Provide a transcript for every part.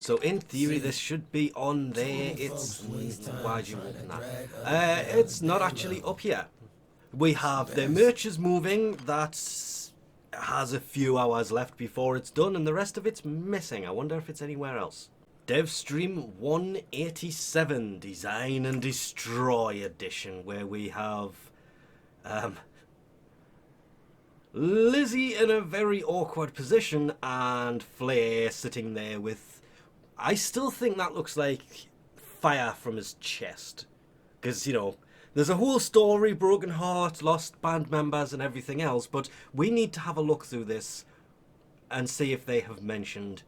So in theory, this should be on there. It's why'd you open that? It's not actually up yet. We have the merch is moving. That has a few hours left before it's done, and the rest of it's missing. I wonder if it's anywhere else. Devstream 187 Design and Destroy Edition, where we have Lizzie in a very awkward position and Flair sitting there with. I still think that looks like fire from his chest. Because, you know, there's a whole story, broken heart, lost band members and everything else, but we need to have a look through this and see if they have mentioned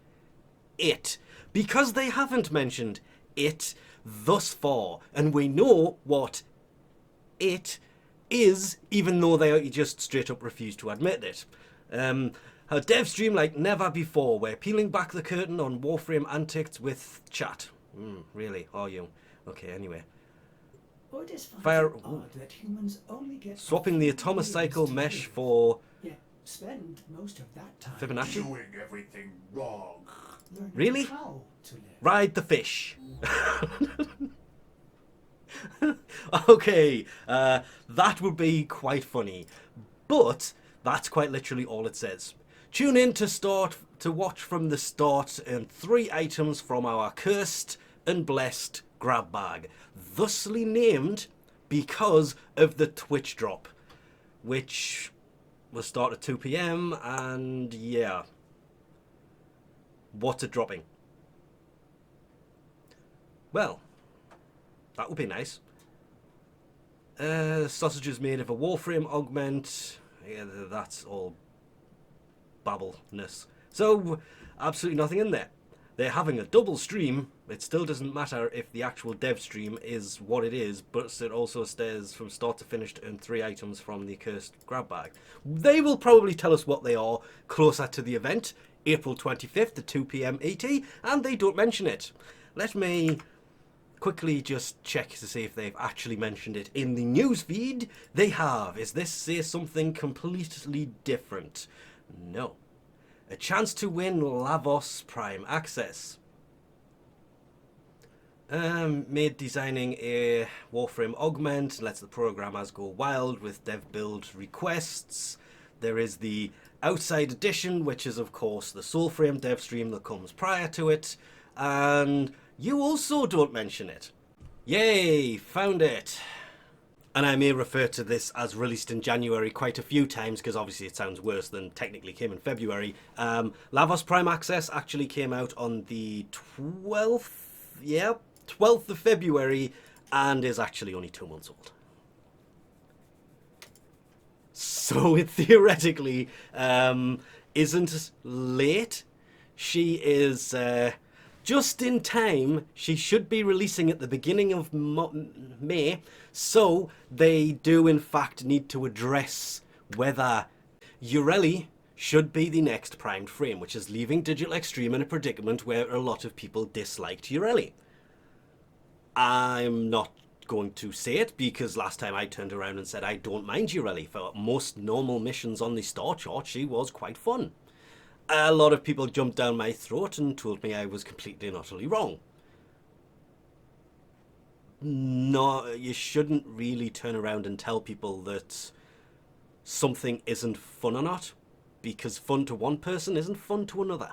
it. Because they haven't mentioned it thus far, and we know what it is, even though they just straight up refuse to admit it. A dev stream like never before. We're peeling back the curtain on Warframe antics with chat. Really? Are you? Okay, anyway. Fire. That humans only get Swapping the atomocycle mesh for spend most of that time Fibonacci? Doing everything wrong. Really? how to live. Ride the fish. Okay, that would be quite funny. But that's quite literally all it says. Tune in to watch from the start and 3 items from our cursed and blessed grab bag, thusly named because of the Twitch drop, which will start at 2 PM and yeah. What's it dropping? Well, that would be nice. Sausages made of a Warframe augment. Yeah, that's all babbleness. So, absolutely nothing in there. They're having a double stream. It still doesn't matter if the actual dev stream is what it is, but it also says from start to finish to earn 3 items from the cursed grab bag. They will probably tell us what they are closer to the event, April 25th at 2 PM ET, and they don't mention it. Let me quickly just check to see if they've actually mentioned it in the news feed. They have. Is this say something completely different? No. A chance to win Lavos Prime Access. Made designing a Warframe augment lets the programmers go wild with dev build requests. There is the Outside Edition, which is of course the Soulframe dev stream that comes prior to it, and you also don't mention it. Yay, found it. And I may refer to this as released in January quite a few times because obviously it sounds worse than technically came in February. Lavos Prime Access actually came out on the 12th of February and is actually only 2 months old. So it theoretically isn't late. She is just in time. She should be releasing at the beginning of May. So they do in fact need to address whether Yareli should be the next primed frame, which is leaving Digital Extreme in a predicament where a lot of people disliked Yareli. I'm not going to say it because last time I turned around and said I don't mind Yareli. For most normal missions on the star chart, she was quite fun. A lot of people jumped down my throat and told me I was completely and utterly wrong. No, you shouldn't really turn around and tell people that something isn't fun or not, because fun to one person isn't fun to another.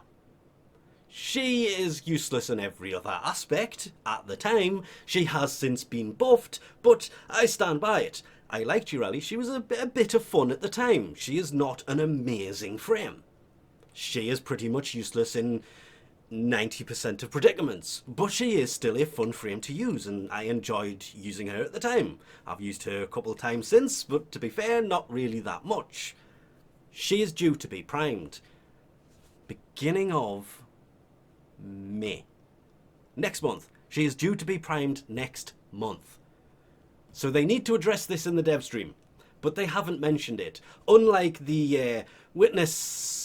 She is useless in every other aspect. At the time, she has since been buffed, but I stand by it. I liked Yareli. She was a bit of fun at the time. She is not an amazing frame. She is pretty much useless in 90% of predicaments, but she is still a fun frame to use, and I enjoyed using her at the time. I've used her a couple of times since, but to be fair, not really that much. She is due to be primed beginning of May. Next month. She is due to be primed next month. So they need to address this in the dev stream, but they haven't mentioned it. Unlike the witness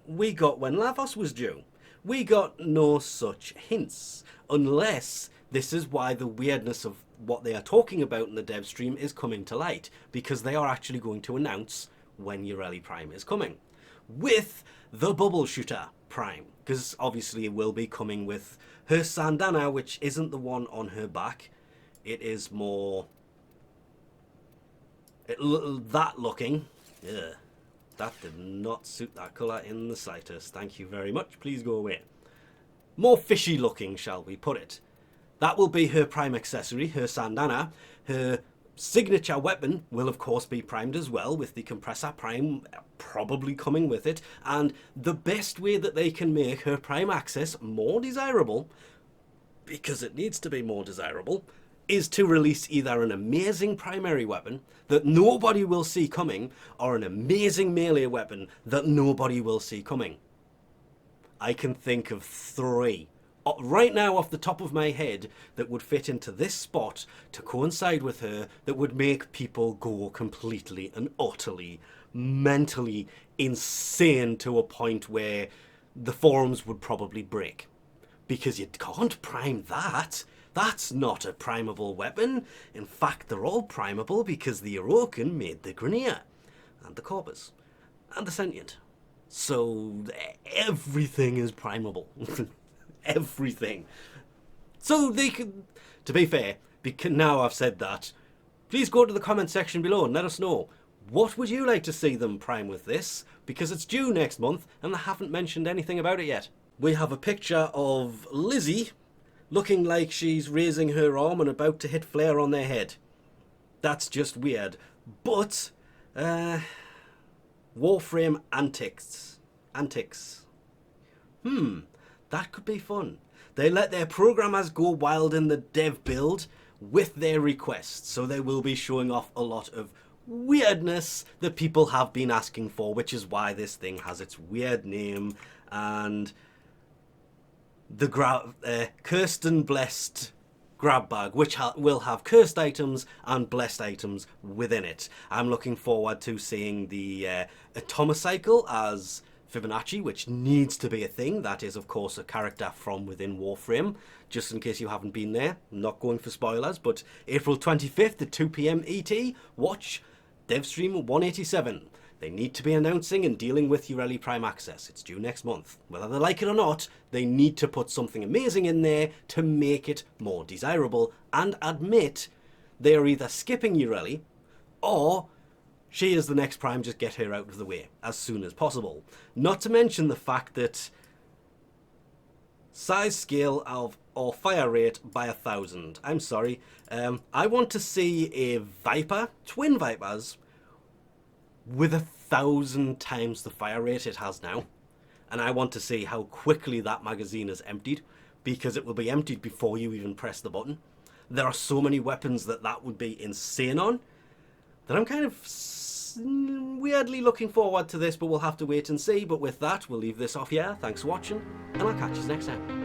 we got when Lavos was due. We got no such hints, unless this is why the weirdness of what they are talking about in the dev stream is coming to light, because they are actually going to announce when Yareli Prime is coming. with the bubble shooter prime, because obviously it will be coming with her sandana, which isn't the one on her back. It is more that looking. Ugh, that did not suit that colour in the slightest. Thank you very much. Please go away. More fishy looking, shall we put it. That will be her prime accessory, her sandana. Her signature weapon will of course be primed as well, with the compressor prime probably coming with it. And the best way that they can make her prime access more desirable, because it needs to be more desirable, is to release either an amazing primary weapon that nobody will see coming, or an amazing melee weapon that nobody will see coming. I can think of 3 right now off the top of my head that would fit into this spot to coincide with her, that would make people go completely and utterly mentally insane to a point where the forums would probably break. Because you can't prime that. That's not a primable weapon. In fact, they're all primable because the Orokin made the Grineer, and the Corpus, and the Sentient. So everything is primable. Everything. So they could, to be fair, because now I've said that, please go to the comment section below and let us know. What would you like to see them prime with this? Because it's due next month and they haven't mentioned anything about it yet. We have a picture of Lizzie looking like she's raising her arm and about to hit Flare on their head. That's just weird. But, Warframe antics. That could be fun. They let their programmers go wild in the dev build with their requests, so they will be showing off a lot of weirdness that people have been asking for, which is why this thing has its weird name. And the cursed and blessed grab bag, which will have cursed items and blessed items within it. I'm looking forward to seeing the Atomocycle as Fibonacci, which needs to be a thing. That is, of course, a character from within Warframe, just in case you haven't been there. I'm not going for spoilers, but April 25th at 2 PM ET, watch Devstream 187. They need to be announcing and dealing with Yareli Prime Access. It's due next month. Whether they like it or not, they need to put something amazing in there to make it more desirable and admit they are either skipping Yareli or she is the next Prime, just get her out of the way as soon as possible. Not to mention the fact that size scale of or fire rate by 1,000. I'm sorry. I want to see a Viper, twin Vipers, with 1,000 times the fire rate it has now. And I want to see how quickly that magazine is emptied, because it will be emptied before you even press the button. There are so many weapons that would be insane on, that I'm kind of weirdly looking forward to this, but we'll have to wait and see. But with that, we'll leave this off here. Thanks for watching, and I'll catch you next time.